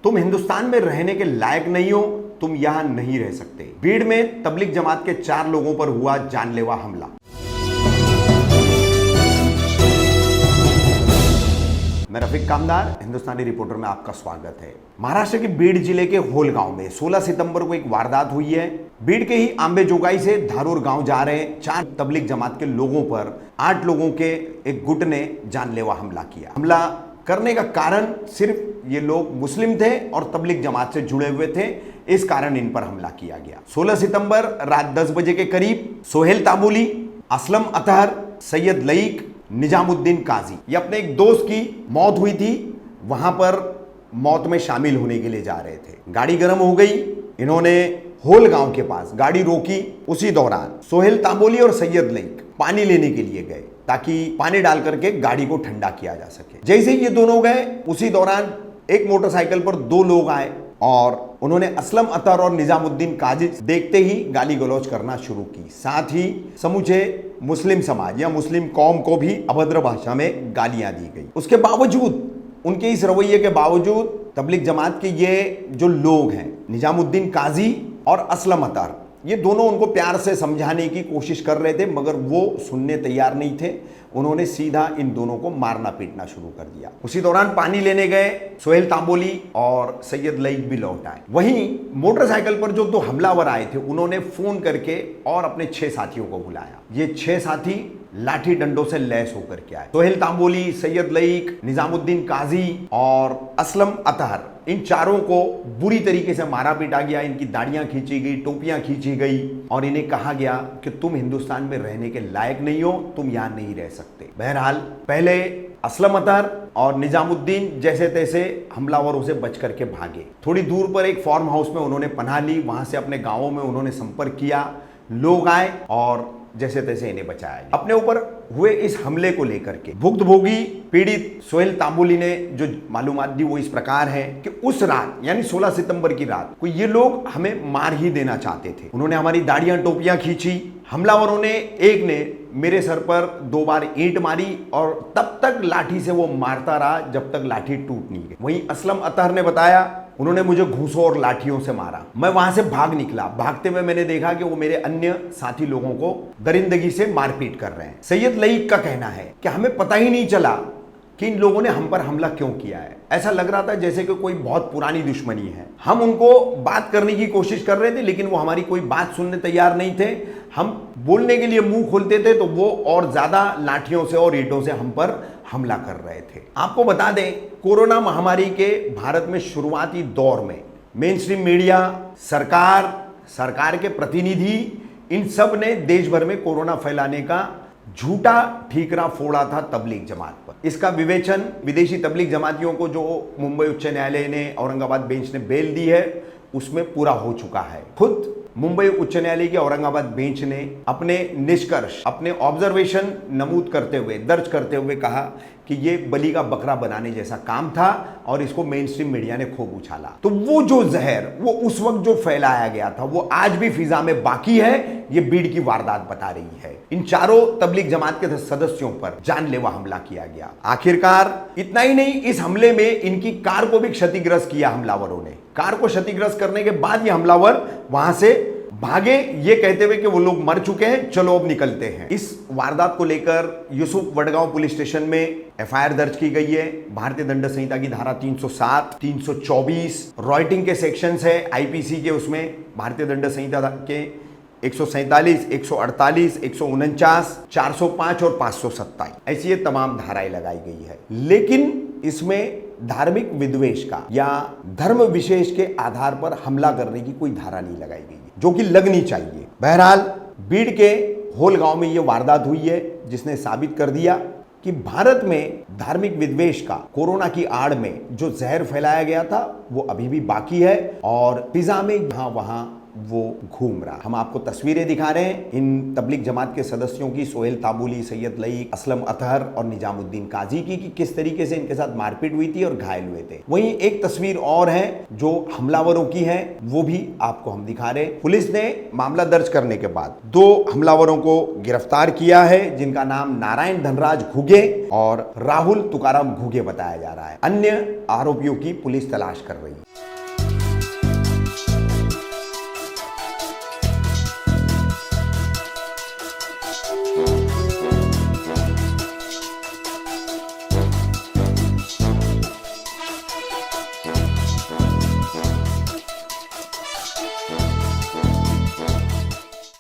तुम हिंदुस्तान में रहने के लायक नहीं हो, तुम यहां नहीं रह सकते। बीड़ में तबलीग जमात के 4 लोगों पर हुआ जानलेवा हमला। मैं रफीक कामदार, हिंदुस्तानी रिपोर्टर में आपका स्वागत है। महाराष्ट्र के बीड़ जिले के होल गांव में 16 सितंबर को एक वारदात हुई है। बीड़ के ही आंबेजोगाई से धारूर गांव जा रहे 4 तबलीग जमात के लोगों पर 8 लोगों के एक गुट ने जानलेवा हमला किया। हमला करने का कारण सिर्फ ये लोग मुस्लिम थे और तबलीग जमात से जुड़े हुए थे, इस कारण इन पर हमला किया गया। 16 सितंबर रात 10 बजे के करीब सोहेल तांबोली, असलम अतहर, सैयद लईक, निजामुद्दीन काजी, ये अपने एक दोस्त की मौत हुई थी, वहां पर मौत में शामिल होने के लिए जा रहे थे। गाड़ी गर्म हो गई, इन्होंने होल गांव के पास गाड़ी रोकी। उसी दौरान सोहेल तांबोली और सैयद लईक पानी लेने के लिए गए ताकि पानी डाल करके गाड़ी को ठंडा किया जा सके। जैसे ही ये दोनों गए, उसी दौरान एक मोटरसाइकिल पर 2 लोग आए और उन्होंने असलम अतहर और निजामुद्दीन काजी देखते ही गाली गलौज करना शुरू की। साथ ही समूचे मुस्लिम समाज या मुस्लिम कौम को भी अभद्र भाषा में गालियां दी गई। उसके बावजूद, उनके इस रवैये के बावजूद तबलीग जमात के ये जो लोग हैं, निजामुद्दीन काजी और असलम अतहर, ये दोनों उनको प्यार से समझाने की कोशिश कर रहे थे, मगर वो सुनने तैयार नहीं थे। उन्होंने सीधा इन दोनों को मारना पीटना शुरू कर दिया। उसी दौरान पानी लेने गए सोहेल तांबोली और सैयद लईक भी लौट आए। वहीं मोटरसाइकिल पर जो 2 हमलावर आए थे, उन्होंने फोन करके और अपने 6 साथियों को बुलाया। ये 6 साथी लाठी डंडों से लैस होकर के आए। सोहेल तांबोली, सैयद लईक, निजामुद्दीन काजी और असलम अतहर, इन चारों को बुरी तरीके से मारा पीटा गया। इनकी दाढ़ियां खींची गई, टोपियां खींची गई और इन्हें कहा गया कि तुम हिंदुस्तान में रहने के लायक नहीं हो, तुम यहां नहीं रह सकते। बहरहाल पहले असलम अतहर और निजामुद्दीन जैसे तैसे हमलावरों से बच करके भागे। थोड़ी दूर पर एक फार्म हाउस में उन्होंने पनाह ली, वहां से अपने गांवों में उन्होंने संपर्क किया। लोग आए और जैसे तैसे इन्हें बचाया। अपने ऊपर हुए इस हमले को लेकर के भुक्तभोगी पीड़ित सोहेल तांबोली ने जो मालूमात दी वो इस प्रकार है कि उस रात यानी 16 सितंबर की रात को ये लोग हमें मार ही देना चाहते थे। उन्होंने हमारी दाढ़ियां टोपियां खींची। हमलावरों ने, एक ने मेरे सर पर 2 बार ईंट मारी और तब तक लाठी से वो मारता रहा जब तक लाठी टूट नहीं गई। वहीं असलम अतहर ने बताया, उन्होंने मुझे घूंसों और लाठियों से मारा। मैं वहां से भाग निकला। भागते हुए मैंने देखा कि वो मेरे अन्य साथी लोगों को दरिंदगी से मारपीट कर रहे हैं। सैयद लईक का कहना है कि हमें पता ही नहीं चला कि इन लोगों ने हम पर हमला क्यों किया है। ऐसा लग रहा था जैसे कि कोई बहुत पुरानी दुश्मनी है। हम उनको बात करने की कोशिश कर रहे थे, लेकिन वो हमारी कोई बात सुनने तैयार नहीं थे। हम बोलने के लिए मुंह खोलते थे तो वो और ज्यादा लाठियों से और ईंटों से हम पर हमला कर रहे थे। आपको बता दें, कोरोना महामारी के भारत में शुरुआती दौर में मेन स्ट्रीम मीडिया, सरकार के प्रतिनिधि, इन सब ने देश भर में कोरोना फैलाने का झूठा ठीकरा फोड़ा था तबलीग जमात पर। इसका विवेचन विदेशी तबलीग जमातियों को जो मुंबई उच्च न्यायालय ने, औरंगाबाद बेंच ने बेल दी है, उसमें पूरा हो चुका है। खुद मुंबई उच्च न्यायालय की औरंगाबाद बेंच ने अपने निष्कर्ष, अपने ऑब्जर्वेशन नमूद करते हुए, दर्ज करते हुए कहा कि ये बलि का बकरा बनाने जैसा काम था और इसको मेन स्ट्रीम मीडिया ने खूब उछाला। तो वो जो जहर, वो उस वक्त जो फैलाया गया था, वो आज भी फिजा में बाकी है। ये बीड़ की वारदात बता रही है। इन चारों तबलीग जमात के सदस्यों पर जानलेवा हमला किया गया। आखिरकार इतना ही नहीं, इस हमले में इनकी कार को भी क्षतिग्रस्त किया हमलावरों ने। कार को क्षतिग्रस्त करने के बाद ये हमलावर वहां से भागे, ये कहते हुए कि वो लोग मर चुके हैं, चलो अब निकलते हैं। इस वारदात को लेकर यूसुफ वडगांव पुलिस स्टेशन में एफआईआर दर्ज की गई है। भारतीय दंड संहिता की धारा 307, 324, रॉयटिंग के सेक्शंस है आईपीसी के, उसमें भारतीय दंड संहिता के 147, 148, 149, 405 और 527, ऐसी ये तमाम धाराएं लगाई गई है। लेकिन इसमें धार्मिक विद्वेष का या धर्म विशेष के आधार पर हमला करने की कोई धारा नहीं लगाई गई है, जो कि लगनी चाहिए। बहरहाल बीड़ के होल गांव में ये वारदात हुई है, जिसने साबित कर दिया कि भारत में धार्मिक विद्वेष का कोरोना की आड़ में जो जहर फैलाया गया था वो अभी भी बाकी है और फिजा में जहां वहां वो घूम रहा। हम आपको तस्वीरें दिखा रहे हैं इन तबलीग जमात के सदस्यों की, सोहेल ताबूली, सैयद लईक, असलम अतहर और निजामुद्दीन काजी की, कि किस तरीके से इनके साथ मारपीट हुई थी और घायल हुए थे। वहीं एक तस्वीर और है जो हमलावरों की है, वो भी आपको हम दिखा रहे हैं। पुलिस ने मामला दर्ज करने के बाद 2 हमलावरों को गिरफ्तार किया है, जिनका नाम नारायण धनराज घुगे और राहुल तुकाराम घुगे बताया जा रहा है। अन्य आरोपियों की पुलिस तलाश कर रही है।